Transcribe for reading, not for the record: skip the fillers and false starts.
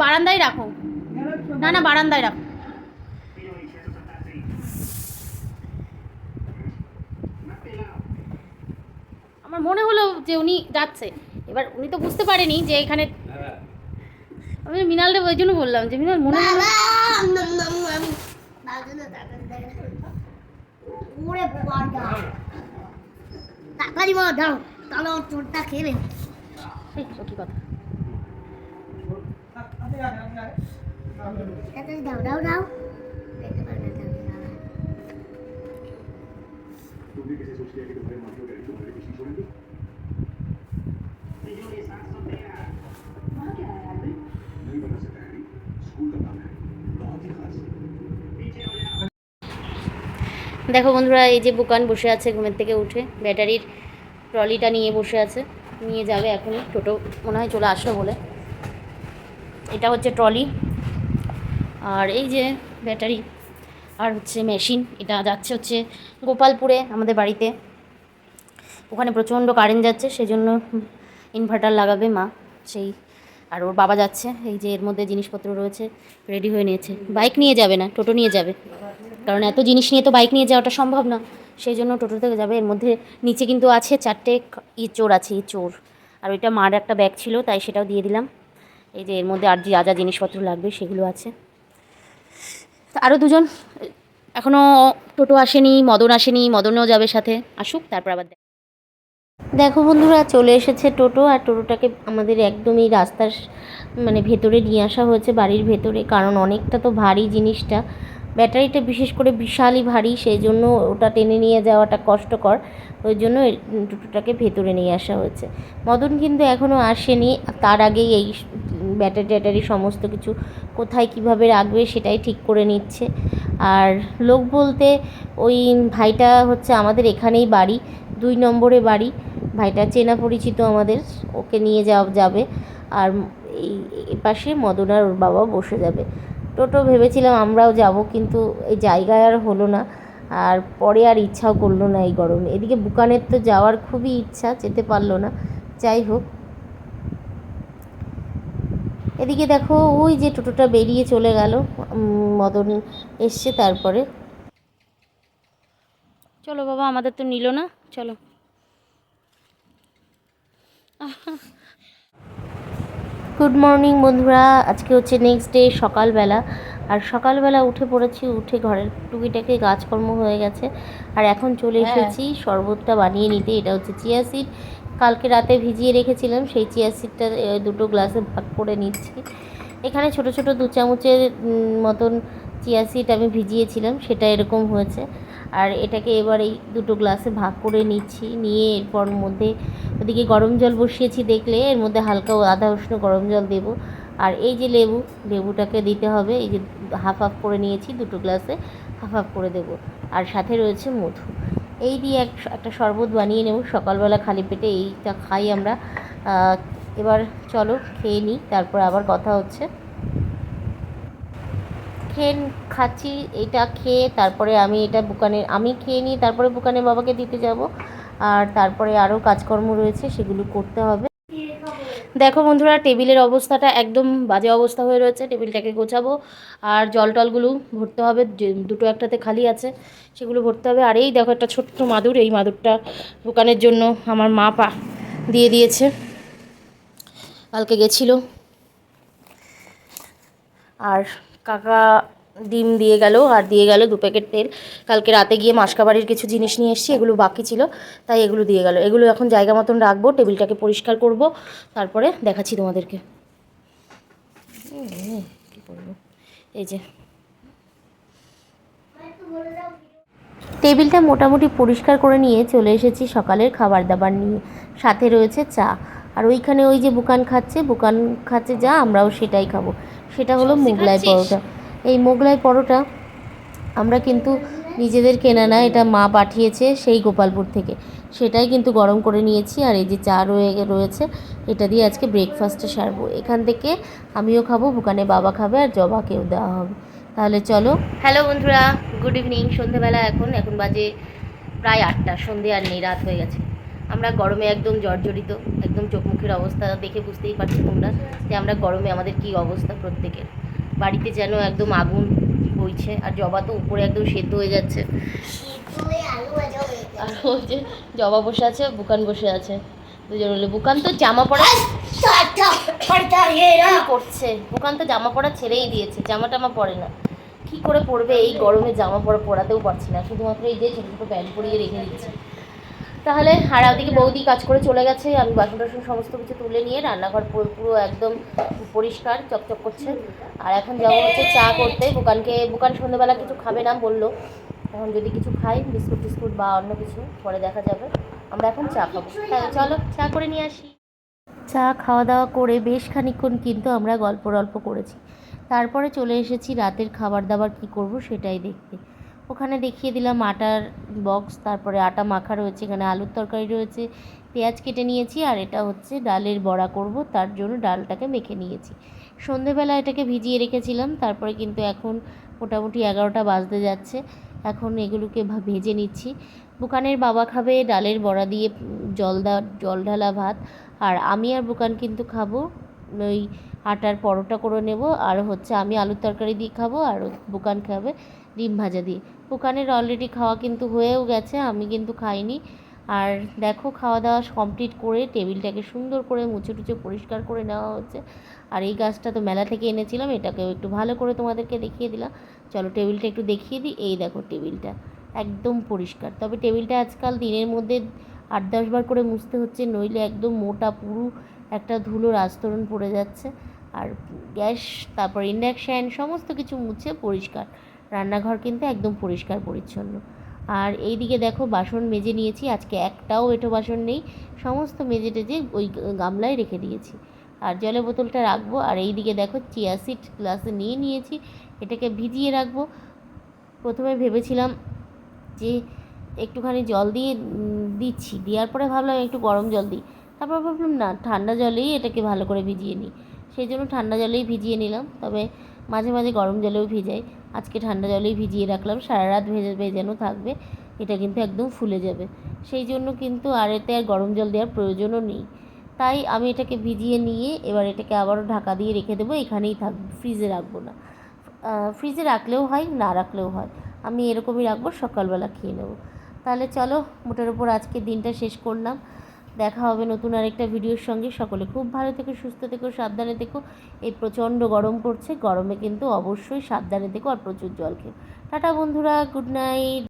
বারান্দায় রাখো, না না বারান্দায় রাখো। আমার মনে হলো যে উনি যাচ্ছে, এবার উনি তো বুঝতে পারেনি যে এখানে আমি মিনালটা, ওই জন্য বললাম যে মিনাল মনে হলো চোরটা খেলে সত্যি কথা। দাও দাও দাও দেখো বন্ধুরা, এই যে বুকান বসে আছে ঘুমের থেকে উঠে, ব্যাটারির ট্রলিটা নিয়ে বসে আছে, নিয়ে যাবে এখনই। টোটো মনে হয় চলে আসলো বলে। এটা হচ্ছে ট্রলি, আর এই যে ব্যাটারি আর হচ্ছে মেশিন। এটা যাচ্ছে হচ্ছে গোপালপুরে আমাদের বাড়িতে, ওখানে প্রচণ্ড কারেন্ট যাচ্ছে, সেজন্য ইনভার্টার লাগাবে মা সেই। আর ওর বাবা যাচ্ছে, এই যে এর মধ্যে জিনিসপত্র রয়েছে, রেডি হয়ে নিয়েছে। বাইক নিয়ে যাবে না, টোটো নিয়ে যাবে, কারণ এত জিনিস নিয়ে তো বাইক নিয়ে যাওয়াটা সম্ভব না, সেই জন্য টোটো থেকে যাবে। এর মধ্যে নিচে কিন্তু আছে 4টে চোর আছে, চোর। আর ওইটা মার একটা ব্যাগ ছিল, তাই সেটাও দিয়ে দিলাম। এই যে এর মধ্যে আর যা যা জিনিসপত্র লাগবে সেগুলো আছে। আরও দুজন এখনও টোটো আসেনি, মদন আসেনি, মদনও যাবে সাথে, আসুক তারপর আবার। দেখো বন্ধুরা, চলে এসেছে টোটো, আর টোটোটাকে আমাদের একদমই রাস্তার মানে ভেতরে নিয়ে আসা হয়েছে, বাড়ির ভেতরে, কারণ অনেকটা তো ভারী জিনিসটা, ব্যাটারিটা বিশেষ করে বিশালই ভারী, সেই জন্য ওটা টেনে নিয়ে যাওয়াটা কষ্টকর, ওই জন্য টোটোটাকে ভেতরে নিয়ে আসা হয়েছে। মদন কিন্তু এখনও আসেনি, তার আগেই এই ব্যাটারি সমস্ত কিছু কোথায় কিভাবে রাখবে সেটাই ঠিক করে নিচ্ছে। আর লোক বলতে ওই ভাইটা হচ্ছে আমাদের এখানেই বাড়ি, 2 নম্বরে বাড়ি, ভাইটা চেনা পরিচিত আমাদের, ওকে নিয়ে যাবে। আর এই পাশে মদন আর ওর বাবা বসে যাবে। টোটো ভেবেছিলাম আমরাও যাব, কিন্তু এই জায়গায় আর হলো না, আর পরে আর ইচ্ছাও করলো না এই গরমে। এদিকে বুকানের তো যাওয়ার খুবই ইচ্ছা, যেতে পারলো না। যাই হোক, এদিকে দেখো ওই যে টোটোটা বেরিয়ে চলে গেল, মদন এসছে তারপরে। চলো বাবা, আমাদের তো নিল না, চলো। গুড মর্নিং বন্ধুরা, আজকে হচ্ছে নেক্সট ডে সকালবেলা। আর সকালবেলা উঠে পড়েছি, উঠে ঘরের টুকিটাকি কাজকর্ম হয়ে গেছে। আর এখন চলে এসেছি শরবতটা বানিয়ে নিতে। এটা হচ্ছে চিয়া সিড, কালকে রাতে ভিজিয়ে রেখেছিলাম, সেই চিয়া সিডটা 2টো গ্লাসে ভাগ করে নিচ্ছি। এখানে ছোট ছোট 2 চামচের মতন চিয়া সিড আমি ভিজিয়েছিলাম, সেটা এরকম হয়েছে। আর এটাকে এবার এই 2টো গ্লাসে ভাগ করে নিচ্ছি, নিয়ে এরপর মধ্যে ওদিকে গরম জল বসিয়েছি, দেখলে এর মধ্যে হালকা আধা উষ্ণ গরম জল দেবো। আর এই যে লেবুটাকে দিতে হবে, এই যে হাফ করে নিয়েছি 2টো গ্লাসে, হাফ করে দেবো। আর সাথে রয়েছে মধু, এই দিয়ে একটা শরবত বানিয়ে নেব সকালবেলা খালি পেটে, এইটা খাই আমরা। এবার চলো খেয়ে নিই, তারপর আবার কথা হচ্ছে। খাচ্ছি, এটা খেয়ে তারপরে আমি আমি খেয়ে নিই, তারপরে বুকানের বাবাকে দিতে যাব। আর তারপরে আরও কাজকর্ম রয়েছে, সেগুলো করতে হবে। দেখো বন্ধুরা, টেবিলের অবস্থাটা একদম বাজে অবস্থা হয়ে রয়েছে, টেবিলটাকে গোছাবো। আর জল টলগুলো ভরতে হবে, যে 2টো একটাতে খালি আছে, সেগুলো ভরতে হবে। আর এই দেখো একটা ছোট্ট মাদুর, এই মাদুরটা বুকানের জন্য আমার মা দিয়ে দিয়েছে, কালকে গেছিলো। আর কাকা ডিম দিয়ে গেল, আর দিয়ে গেল 2 প্যাকেট তেল। কালকে রাতে গিয়ে মাসকাবাড়ির কিছু জিনিস নিয়ে এসেছি, এগুলো বাকি ছিল, তাই এগুলো দিয়ে গেল। এগুলো এখন জায়গা মতন রাখবো, টেবিলটাকে পরিষ্কার করব, তারপরে দেখাচ্ছি তোমাদেরকে। কী করবো, এই যে টেবিলটা মোটামুটি পরিষ্কার করে নিয়ে চলে এসেছি সকালের খাবার দাবার নিয়ে, সাথে রয়েছে চা। আর ওইখানে ওই যে বুকান খাচ্ছে যা, আমরাও সেটাই খাবো। সেটা হলো মোগলাই পরোটা। এই মোগলাই পরোটা আমরা কিন্তু নিজেদের কেনা না, এটা মা পাঠিয়েছে সেই গোপালপুর থেকে, সেটাই কিন্তু গরম করে নিয়েছি। আর এই যে চা রয়েছে, এটা দিয়ে আজকে ব্রেকফাস্টে সারবো। এখান থেকে আমিও খাবো, বুকানে বাবা খাবে, আর জবাকেও দেওয়া হবে। তাহলে চলো। হ্যালো বন্ধুরা, গুড ইভিনিং। সন্ধ্যেবেলা এখন বাজে প্রায় 8টা, সন্ধ্যে আর নেই, রাত হয়ে গেছে। আমরা গরমে একদম জর্জরিত, একদম চোখ মুখের অবস্থা দেখে বুঝতেই পারছো তোমরা যে আমরা গরমে আমাদের কী অবস্থা। প্রত্যেকের বাড়িতে যেন একদম আগুন বইছে, আর জবা তো উপরে একদম সেদ্ধ হয়ে যাচ্ছে। আর ওই যে জবা বসে আছে, বুকান বসে আছে, দুজন মিলে। বুকান তো জামা পড়া করছে, বুকান তো জামা পড়া ছেড়েই দিয়েছে, জামা টামা পরে না। কী করে পরবে এই গরমে, জামা পরাতেও পারছি না, শুধুমাত্র এই যে ছোটো ছোটো প্যান্ট পরিয়ে রেখে দিচ্ছি। তাহলে আর ওদিকে বৌদি কাজ করে চলে গেছে, আমি বাসন টাসন সমস্ত কিছু তুলে নিয়ে রান্নাঘর পুরো একদম পরিষ্কার চকচক করছে। আর এখন যাবো হচ্ছে চা করতে। বুকান সন্ধ্যেবেলা কিছু খাবে না বললো, এখন যদি কিছু খাই বিস্কুট টিস্কুট বা অন্য কিছু পরে দেখা যাবে। আমরা এখন চা খাবো, তাহলে চলো চা করে নিয়ে আসি। চা খাওয়া দাওয়া করে বেশ খানিকক্ষণ কিন্তু আমরা গল্প করেছি। তারপরে চলে এসেছি রাতের খাবার দাবার কী করব সেটাই দেখতে। ওখানে দেখিয়ে দিলাম আটার বক্স, তারপরে আটা মাখা রয়েছে, এখানে আলুর তরকারি রয়েছে, পেঁয়াজ কেটে নিয়েছি, আর এটা হচ্ছে ডালের বড়া করব, তার জন্য ডালটাকে মেখে নিয়েছি। সন্ধেবেলা এটাকে ভিজিয়ে রেখেছিলাম, তারপরে কিন্তু এখন মোটামুটি 11টা বাজতে যাচ্ছে। এখন এগুলোকে ভেজে নিচ্ছি। বুকানের বাবা খাবে ডালের বড়া দিয়ে জল ঢালা ভাত, আর আমি আর বুকান কিন্তু খাবো ওই আটার পরোটা করে নেব, আর হচ্ছে আমি আলুর তরকারি দিয়ে খাবো, আর বুকান খাবে ডিম ভাজা দিয়ে। বুকানের অলরেডি খাওয়া কিন্তু হয়েও গেছে, আমি কিন্তু খাইনি। আর দেখো খাওয়া দাওয়া কমপ্লিট করে টেবিলটাকে সুন্দর করে মুছে টুচে পরিষ্কার করে নেওয়া হচ্ছে। আর এই গাছটা তো মেলা থেকে এনেছিলাম, এটাকেও একটু ভালো করে তোমাদেরকে দেখিয়ে দিলাম। চলো টেবিলটা একটু দেখিয়ে দিই। এই দেখো টেবিলটা একদম পরিষ্কার, তবে টেবিলটা আজকাল দিনের মধ্যে 8-10 বার করে মুছতে হচ্ছে, নইলে একদম মোটা পুরো একটা ধুলোর আস্তরণ পড়ে যাচ্ছে। আর গ্যাস, তারপর ইন্ডাকশান সমস্ত কিছু মুছে পরিষ্কার, রান্নাঘর কিন্তু একদম পরিষ্কার পরিচ্ছন্ন। আর এই দিকে দেখো বাসন মেজে নিয়েছি, আজকে একটাও এঁটো বাসন নেই, সমস্ত মেজে টেজে ওই গামলায় রেখে দিয়েছি। আর জলের বোতলটা রাখবো। আর এই দিকে দেখো চিয়া সিড গ্লাসে নিয়ে নিয়েছি, এটাকে ভিজিয়ে রাখবো। প্রথমে ভেবেছিলাম যে একটুখানি জল দিয়ে দিচ্ছি, দেওয়ার পরে ভাবলাম একটু গরম জল দিই, তারপর ভাবলাম না ঠান্ডা জলেই এটাকে ভালো করে ভিজিয়ে নিই, সেই জন্য ঠান্ডা জলেই ভিজিয়ে নিলাম। তবে মাঝে মাঝে গরম জলেও ভিজাই, আজকে ঠান্ডা জলেই ভিজিয়ে রাখলাম, সারা রাত ভেজানো থাকবে, এটা কিন্তু একদম ফুলে যাবে। সেই জন্য কিন্তু আর এতে আর গরম জল দেওয়ার প্রয়োজনও নেই। তাই আমি এটাকে ভিজিয়ে নিয়ে এবার এটাকে আবারও ঢাকা দিয়ে রেখে দেবো, এখানেই থাকবে, ফ্রিজে রাখবো না। ফ্রিজে রাখলেও হয়, না রাখলেও হয়, আমি এরকমই রাখবো, সকালবেলা খেয়ে নেবো। তাহলে চলো মোটের ওপর আজকে দিনটা শেষ করলাম। দেখা হবে নতুন আরেকটা ভিডিওর সঙ্গে। সকলে খুব ভালো থেকো, সুস্থ থেকো, সাবধানে থেকো। এই প্রচণ্ড গরম পড়ছে, গরমে কিন্তু অবশ্যই সাবধানে থেকো, আর প্রচুর জল খেও। টাটা বন্ধুরা, গুড নাইট।